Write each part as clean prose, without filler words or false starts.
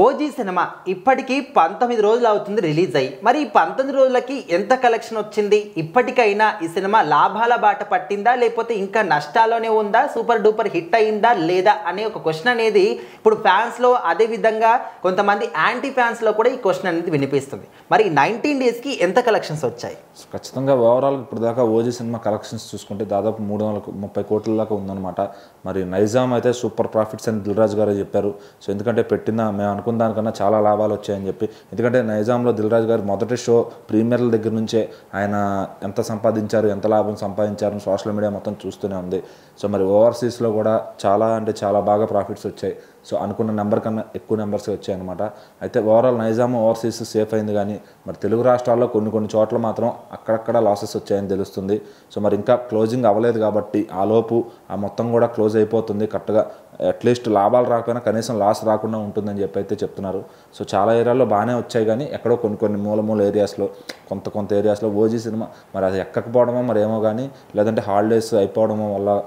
OG cinema ఇప్పటికీ 19 రోజులు అవుతుంది రిలీజ్ అయ్యి. మరి ఈ 19 రోజులకి ఎంత కలెక్షన్ వచ్చింది? ఇప్పటికైనా ఈ సినిమా లాభాల బాట పట్టిందా, లేకపోతే ఇంకా నష్టాల్లోనే ఉందా, సూపర్ డూపర్ హిట్ అయిందా లేదా అనే ఒక క్వశ్చన్ అనేది ఇప్పుడు ఫ్యాన్స్లో, అదేవిధంగా కొంతమంది యాంటీ ఫ్యాన్స్లో కూడా ఈ క్వశ్చన్ అనేది వినిపిస్తుంది. మరి 19 డేస్కి ఎంత కలెక్షన్స్ వచ్చాయి? ఖచ్చితంగా ఓవరాల్ ఇప్పుడు దాకా ఓజీ సినిమా కలెక్షన్స్ చూసుకుంటే దాదాపు 330 కోట్ల దాకా ఉందన్నమాట. మరి నైజాం అయితే సూపర్ ప్రాఫిట్స్ అని దిల్ రాజు గారే చెప్పారు. సో ఎందుకంటే మేము అనుకున్న దానికన్నా చాలా లాభాలు వచ్చాయని చెప్పి. ఎందుకంటే నైజాంలో దిల్ రాజు గారు మొదటి షో ప్రీమియర్ల దగ్గర నుంచే ఆయన ఎంత సంపాదించారు, ఎంత లాభం సంపాదించారు సోషల్ మీడియా మొత్తం చూస్తూనే ఉంది. సో మరి ఓవర్సీస్లో కూడా చాలా బాగా ప్రాఫిట్స్ వచ్చాయి. సో అనుకున్న నెంబర్ కన్నా ఎక్కువ నెంబర్స్ వచ్చాయన్నమాట. అయితే ఓవరాల్ నైజాం ఓవర్సీస్ సేఫ్ అయింది, కానీ మరి తెలుగు రాష్ట్రాల్లో కొన్ని చోట్ల మాత్రం అక్కడక్కడ లాసెస్ వచ్చాయని తెలుస్తుంది. సో మరి ఇంకా క్లోజింగ్ అవ్వలేదు కాబట్టి ఆలోపు ఆ మొత్తం కూడా క్లోజ్ అయిపోతుంది కరెక్ట్గా. అట్లీస్ట్ లాభాలు రాకపోయినా కనీసం లాస్ రాకుండా ఉంటుందని చెప్పి అయితే చెప్తున్నారు. సో చాలా ఏరియాల్లో బాగానే వచ్చాయి, కానీ ఎక్కడో కొన్ని మూల ఏరియాస్లో కొంత ఏరియాస్లో ఓజీ సినిమా మరి అది ఎక్కకపోవడమో మరి ఏమో కానీ, లేదంటే హాలిడేస్ అయిపోవడమో వల్ల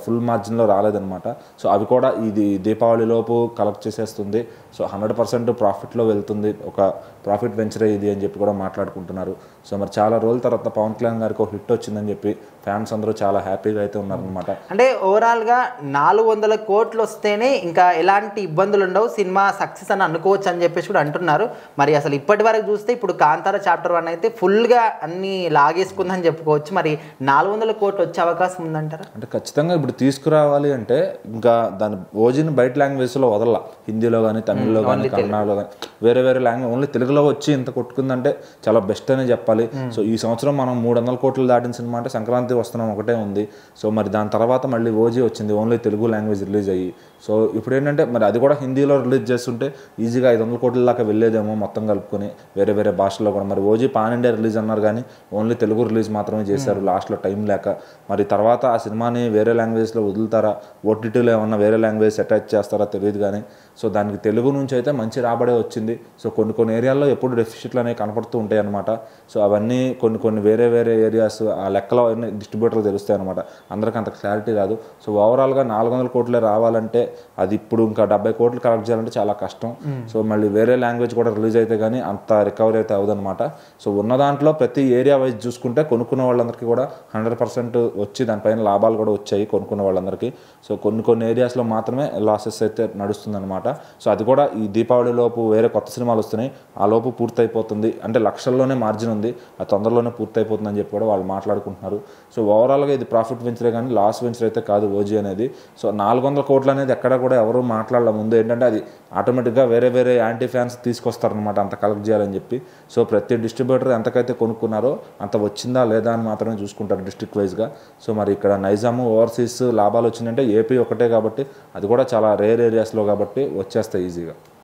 ఫుల్ మార్జిన్లో రాలేదన్నమాట. సో అవి కూడా ఇది దీపావళిలోపు కలెక్ట్ చేసేస్తుంది. సో 100% ప్రాఫిట్లో వెళ్తుంది, ఒక ప్రాఫిట్ వెంచరే ఇది అని చెప్పి కూడా మాట్లాడుకుంటున్నారు. సో మరి చాలా రోజుల తర్వాత పవన్ కళ్యాణ్ గారికి ఒక హిట్ వచ్చిందని చెప్పి ఫ్యాన్స్ అందరూ చాలా హ్యాపీగా అయితే ఉన్నారనమాట. అంటే ఓవరాల్గా 400 కోట్లు వస్తేనే ఇంకా ఎలాంటి ఇబ్బందులు ఉండవు, సినిమా సక్సెస్ అని అనుకోవచ్చు అని చెప్పేసి కూడా అంటున్నారు. మరి అసలు ఇప్పటి వరకు చూస్తే ఇప్పుడు కాంతారా చాప్టర్ 1 అయితే ఫుల్గా అన్ని లాగేసుకుందని చెప్పుకోవచ్చు. మరి 400 కోట్లు వచ్చే అవకాశం ఉందంటారా? అంటే ఖచ్చితంగా ఇప్పుడు తీసుకురావాలి అంటే ఇంకా దాని ఓజీని బయట లాంగ్వేజ్లో వదల, హిందీలో కానీ, తమిళ్లో కానీ, కన్నడలో కానీ, వేరే లాంగ్వేజ్, ఓన్లీ తెలుగులో వచ్చి ఇంత కొట్టుకుందంటే చాలా బెస్ట్ అనే చెప్పాలి. సో ఈ సంవత్సరం మనం 300 కోట్లు దాటిన సినిమా అంటే సంక్రాంతి వస్తున్నాం ఒకటే ఉంది. సో మరి దాని తర్వాత మళ్ళీ ఓజీ వచ్చింది ఓన్లీ తెలుగు లాంగ్వేజ్ రిలీజ్ అయ్యి. సో ఇప్పుడు ఏంటంటే మరి అది కూడా హిందీలో రిలీజ్ చేస్తుంటే ఈజీగా 500 కోట్ల దాకా వెళ్ళేదేమో మొత్తం కలుపుకొని వేరే భాషల్లో కూడా. మరి ఓజీ పాన్ ఇండియా రిలీజ్ అన్నారు, కానీ ఓన్లీ తెలుగు రిలీజ్ మాత్రమే చేశారు లాస్ట్లో టైం లేక. మరి తర్వాత ఆ సినిమాని వేరే లాంగ్వేజ్లో వదులుతారా, ఓటీటీలో ఏమన్నా వేరే లాంగ్వేజ్ అటాచ్ చేస్తారా తెలియదు, కానీ సో దానికి తెలుగు నుంచి అయితే మంచి రాబడే వచ్చింది. సో కొన్ని ఏరియాల్లో ఎప్పుడు డెఫిసిట్లు అనేవి కనపడుతూ ఉంటాయి అనమాట. సో అవన్నీ కొన్ని వేరే ఏరియాస్ ఆ లెక్కలో అన్నీ డిస్ట్రిబ్యూటర్లు తెలుస్తాయి అనమాట. అందరికీ అంత క్లారిటీ రాదు. సో ఓవరాల్గా 400 కోట్లే రావాలంటే అది ఇప్పుడు ఇంకా 70 కోట్లు కలెక్ట్ చేయాలంటే చాలా కష్టం. సో మళ్ళీ వేరే లాంగ్వేజ్ కూడా రిలీజ్ అయితే కానీ అంత రికవరీ అయితే అవ్వదనమాట. సో ఉన్న దాంట్లో ప్రతి ఏరియా వైజ్ చూసుకుంటే కొనుక్కున్న వాళ్ళందరికీ కూడా 100% వచ్చి దానిపైన లాభాలు కూడా వచ్చాయి కొనుక్కున్న వాళ్ళందరికీ. సో కొన్ని ఏరియాస్లో మాత్రమే లాసెస్ అయితే నడుస్తుందన్నమాట. సో అది కూడా ఈ దీపావళి లోపు వేరే కొత్త సినిమాలు వస్తున్నాయి, ఆ లోపు పూర్తయిపోతుంది. అంటే లక్షల్లోనే మార్జిన్ ఉంది, అది తొందరలోనే పూర్తయిపోతుంది అని చెప్పి కూడా వాళ్ళు మాట్లాడుకుంటున్నారు. సో ఓవరాల్గా ఇది ప్రాఫిట్ వెంచరే కానీ లాస్ వెంచర్ అయితే కాదు ఓజీ అనేది. సో 400 కోట్లు అనేది ఎక్కడ కూడా ఎవరు మాట్లాడలే ముందు. ఏంటంటే అది ఆటోమేటిక్గా వేరే యాంటీ ఫ్యాన్స్ తీసుకొస్తారనమాట అంత కలెక్ట్ చేయాలని చెప్పి. సో ప్రతి డిస్ట్రిబ్యూటర్ ఎంతకైతే కొనుక్కున్నారో అంత వచ్చిందా లేదా అని మాత్రమే చూసుకుంటారు డిస్ట్రిక్ట్ వైజ్గా. సో మరి ఇక్కడ నైజాము ఓవర్సీస్ లాభాలు వచ్చిందంటే ఏపీ ఒకటే కాబట్టి, అది కూడా చాలా రేర్ ఏరియాస్లో కాబట్టి వచ్చేస్తాయి ఈజీగా.